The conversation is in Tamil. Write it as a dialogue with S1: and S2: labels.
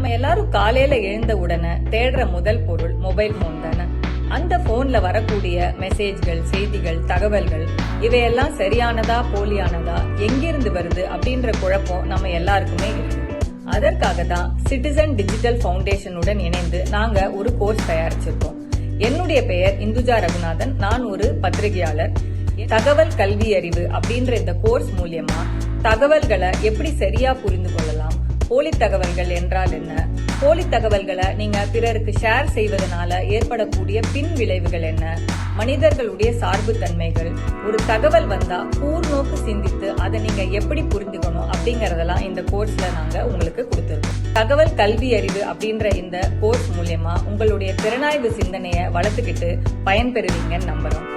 S1: நம்ம எல்லாரும் காலையில எழுந்த உடனே தேடுற முதல் பொருள் மொபைல் போன் தானே. அந்த போன்ல வரக்கூடிய மெசேஜ்கள், செய்திகள், தகவல்கள் இவையெல்லாம் சரியானதா போலியானதா, எங்கிருந்து வருது அப்படின்ற குழப்பம் நம்ம எல்லாருக்குமே இருக்கு. அதற்காக தான் சிட்டிசன் டிஜிட்டல் ஃபவுண்டேஷனுடன் இணைந்து நாங்க ஒரு கோர்ஸ் தயாரிச்சிருக்கோம். என்னுடைய பெயர் இந்துஜா ரகுநாதன். நான் ஒரு பத்திரிகையாளர். தகவல் கல்வி அறிவு அப்படின்ற இந்த கோர்ஸ் மூலியமா தகவல்களை எப்படி சரியா புரிந்து கொள்ளலாம், போலி தகவல்கள் என்றால் என்ன, போலி தகவல்களை நீங்க பிறருக்கு ஷேர் செய்வதனால ஏற்படக்கூடிய பின் விளைவுகள் என்ன, மனிதர்களுடைய சார்பு தன்மைகள், ஒரு தகவல் வந்தா கூர்நோக்கு சிந்தித்து அதை நீங்க எப்படி புரிந்துக்கணும் அப்படிங்கறதெல்லாம் இந்த கோர்ஸ்ல நாங்க உங்களுக்கு கொடுத்திருக்கோம். தகவல் கல்வி அறிவு அப்படின்ற இந்த கோர்ஸ் மூலியமா உங்களுடைய திறனாய்வு சிந்தனையை வளர்த்துக்கிட்டு பயன்பெறுவீங்கன்னு நம்புறோம்.